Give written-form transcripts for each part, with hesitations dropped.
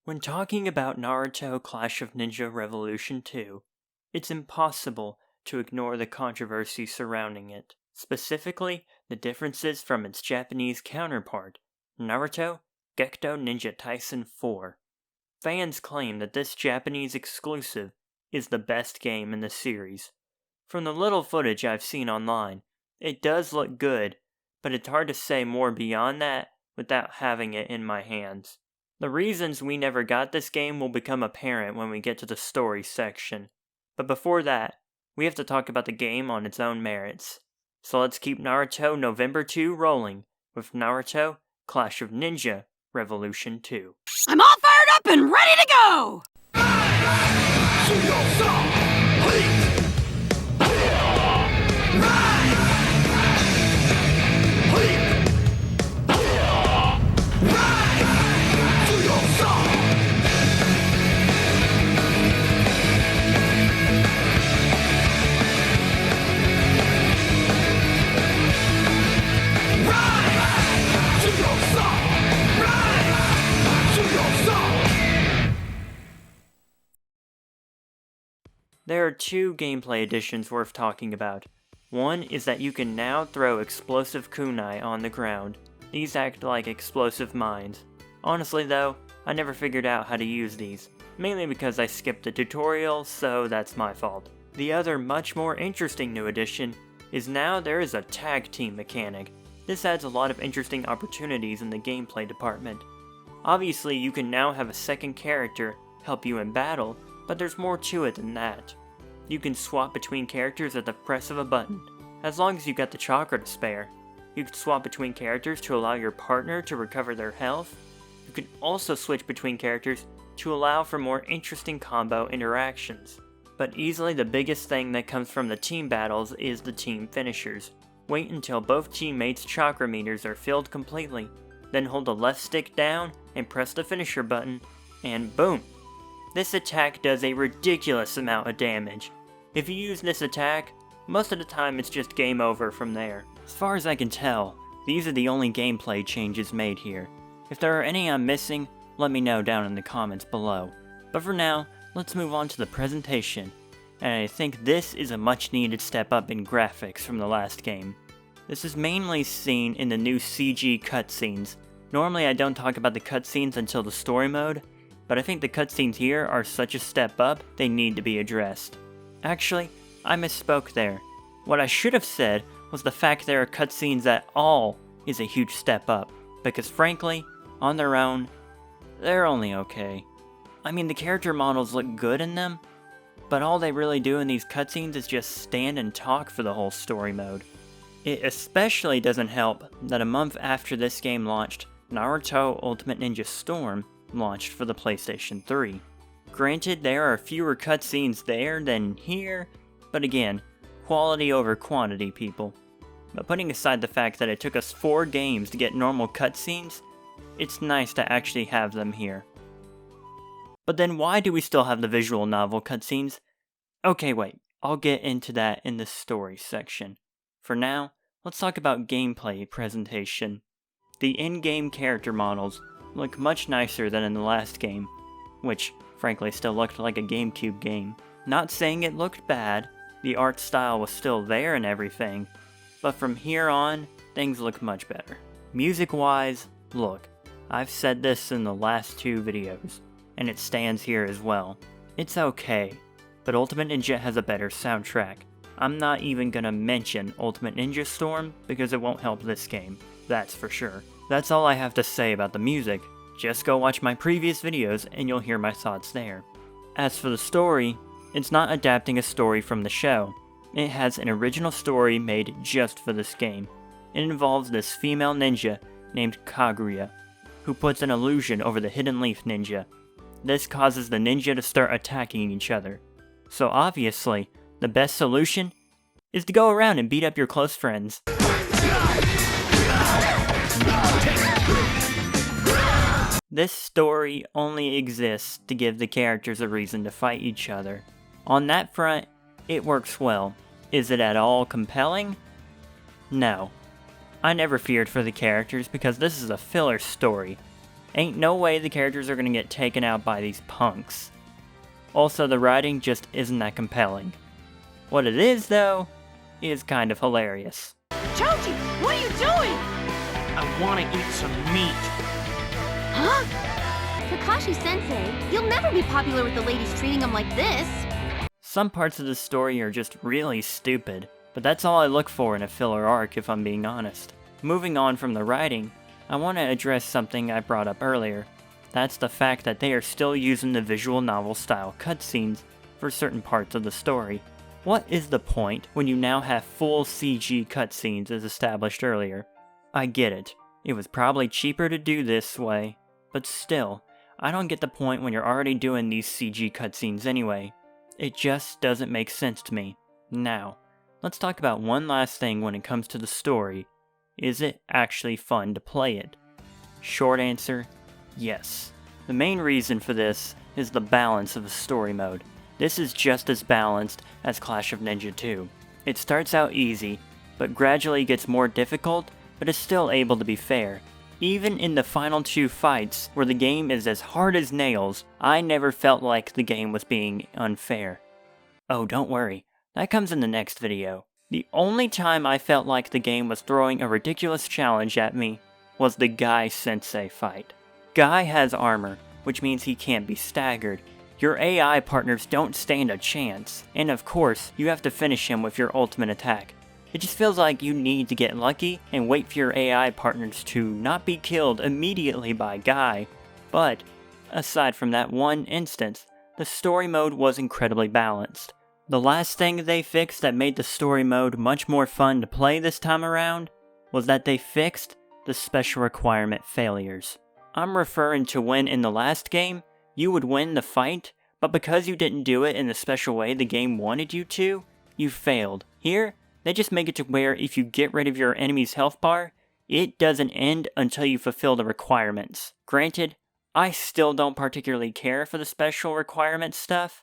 When talking about Naruto Clash of Ninja Revolution 2, it's impossible to ignore the controversy surrounding it, specifically the differences from its Japanese counterpart, Naruto Gekdo Ninja Taisen 4. Fans claim that this Japanese exclusive is the best game in the series. From the little footage I've seen online, it does look good, but it's hard to say more beyond that without having it in my hands. The reasons we never got this game will become apparent when we get to the story section. But before that, we have to talk about the game on its own merits. So let's keep Naruto November 2 rolling with Naruto Clash of Ninja Revolution 2. I'm all fired up and ready to go! There are two gameplay additions worth talking about. One is that you can now throw explosive kunai on the ground. These act like explosive mines. Honestly though, I never figured out how to use these, mainly because I skipped the tutorial, so that's my fault. The other much more interesting new addition is now there is a tag team mechanic. This adds a lot of interesting opportunities in the gameplay department. Obviously you can now have a second character help you in battle, but there's more to it than that. You can swap between characters at the press of a button, as long as you got the chakra to spare. You can swap between characters to allow your partner to recover their health. You can also switch between characters to allow for more interesting combo interactions. But easily the biggest thing that comes from the team battles is the team finishers. Wait until both teammates' chakra meters are filled completely, then hold the left stick down and press the finisher button, and boom! This attack does a ridiculous amount of damage. If you use this attack, most of the time it's just game over from there. As far as I can tell, these are the only gameplay changes made here. If there are any I'm missing, let me know down in the comments below. But for now, let's move on to the presentation. And I think this is a much needed step up in graphics from the last game. This is mainly seen in the new CG cutscenes. Normally I don't talk about the cutscenes until the story mode, but I think the cutscenes here are such a step up, they need to be addressed. Actually, I misspoke there. What I should have said was the fact there are cutscenes at all is a huge step up, because frankly, on their own, they're only okay. I mean, the character models look good in them, but all they really do in these cutscenes is just stand and talk for the whole story mode. It especially doesn't help that a month after this game launched, Naruto Ultimate Ninja Storm launched for the PlayStation 3. Granted, there are fewer cutscenes there than here, but again, quality over quantity, people. But putting aside the fact that it took us 4 games to get normal cutscenes, it's nice to actually have them here. But then why do we still have the visual novel cutscenes? Okay, wait, I'll get into that in the story section. For now, let's talk about gameplay presentation. The in-game character models look much nicer than in the last game, which frankly still looked like a GameCube game. Not saying it looked bad, the art style was still there and everything, but from here on, things look much better. Music-wise, look, I've said this in the last 2 videos, and it stands here as well. It's okay, but Ultimate Ninja has a better soundtrack. I'm not even gonna mention Ultimate Ninja Storm because it won't help this game, that's for sure. That's all I have to say about the music. Just go watch my previous videos and you'll hear my thoughts there. As for the story, it's not adapting a story from the show. It has an original story made just for this game. It involves this female ninja named Kaguya, who puts an illusion over the Hidden Leaf Ninja. This causes the ninja to start attacking each other. So obviously, the best solution is to go around and beat up your close friends. This story only exists to give the characters a reason to fight each other. On that front, it works well. Is it at all compelling? No. I never feared for the characters because this is a filler story. Ain't no way the characters are gonna get taken out by these punks. Also, the writing just isn't that compelling. What it is, though, is kind of hilarious. Choji, what are you doing? I want to eat some meat. Huh? Kakashi-sensei, you'll never be popular with the ladies treating him like this. Some parts of the story are just really stupid, but that's all I look for in a filler arc if I'm being honest. Moving on from the writing, I want to address something I brought up earlier. That's the fact that they are still using the visual novel style cutscenes for certain parts of the story. What is the point when you now have full CG cutscenes as established earlier? I get it. It was probably cheaper to do this way, but still, I don't get the point when you're already doing these CG cutscenes anyway. It just doesn't make sense to me. Now, let's talk about one last thing when it comes to the story. Is it actually fun to play it? Short answer, yes. The main reason for this is the balance of the story mode. This is just as balanced as Clash of Ninja 2. It starts out easy, but gradually gets more difficult, but is still able to be fair. Even in the final 2 fights, where the game is as hard as nails, I never felt like the game was being unfair. Oh, don't worry, that comes in the next video. The only time I felt like the game was throwing a ridiculous challenge at me was the Guy Sensei fight. Guy has armor, which means he can't be staggered. Your AI partners don't stand a chance, and of course, you have to finish him with your ultimate attack. It just feels like you need to get lucky and wait for your AI partners to not be killed immediately by Guy. But, aside from that one instance, the story mode was incredibly balanced. The last thing they fixed that made the story mode much more fun to play this time around was that they fixed the special requirement failures. I'm referring to when in the last game, you would win the fight, but because you didn't do it in the special way the game wanted you to, you failed. Here, they just make it to where if you get rid of your enemy's health bar, it doesn't end until you fulfill the requirements. Granted, I still don't particularly care for the special requirement stuff,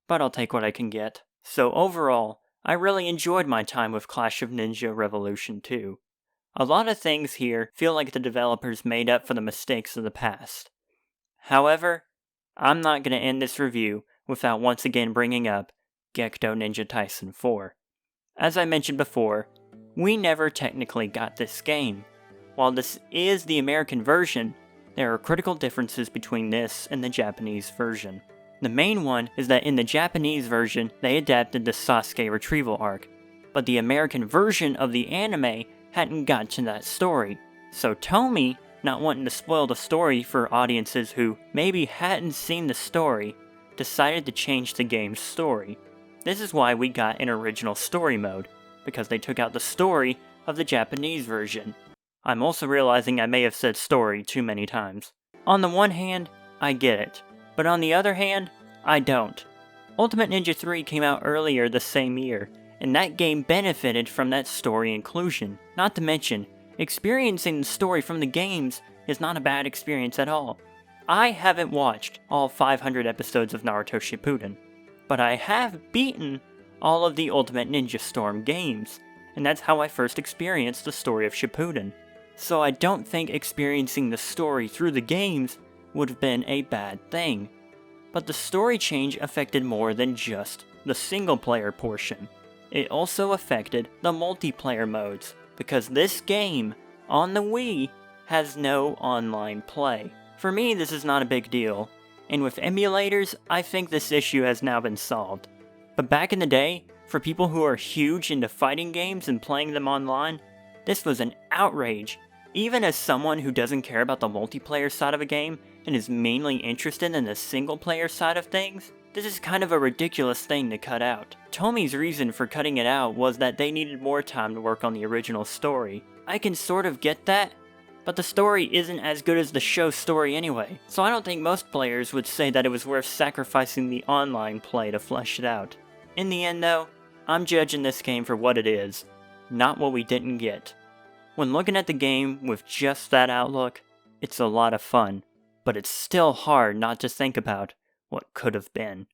but I'll take what I can get. So overall, I really enjoyed my time with Clash of Ninja Revolution 2. A lot of things here feel like the developers made up for the mistakes of the past. However, I'm not going to end this review without once again bringing up Gekto Ninja Tyson 4. As I mentioned before, we never technically got this game. While this is the American version, there are critical differences between this and the Japanese version. The main one is that in the Japanese version, they adapted the Sasuke retrieval arc, but the American version of the anime hadn't gotten to that story. So Tomy, not wanting to spoil the story for audiences who maybe hadn't seen the story, decided to change the game's story. This is why we got an original story mode, because they took out the story of the Japanese version. I'm also realizing I may have said story too many times. On the one hand, I get it, but on the other hand, I don't. Ultimate Ninja 3 came out earlier the same year, and that game benefited from that story inclusion. Not to mention, experiencing the story from the games is not a bad experience at all. I haven't watched all 500 episodes of Naruto Shippuden, but I have beaten all of the Ultimate Ninja Storm games, and that's how I first experienced the story of Shippuden. So I don't think experiencing the story through the games would have been a bad thing. But the story change affected more than just the single player portion. It also affected the multiplayer modes, because this game, on the Wii, has no online play. For me, this is not a big deal, and with emulators, I think this issue has now been solved. But back in the day, for people who are huge into fighting games and playing them online, this was an outrage. Even as someone who doesn't care about the multiplayer side of a game and is mainly interested in the single player side of things, this is kind of a ridiculous thing to cut out. Tomy's reason for cutting it out was that they needed more time to work on the original story. I can sort of get that, but the story isn't as good as the show's story anyway, so I don't think most players would say that it was worth sacrificing the online play to flesh it out. In the end though, I'm judging this game for what it is, not what we didn't get. When looking at the game with just that outlook, it's a lot of fun, but it's still hard not to think about what could have been.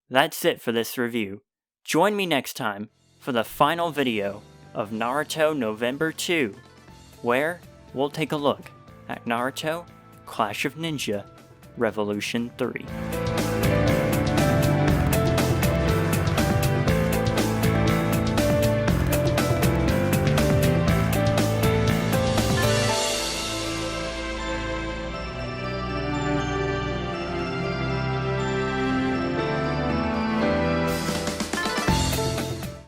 That's it for this review. Join me next time for the final video of Naruto November 2, where we'll take a look at Naruto Clash of Ninja Revolution 3.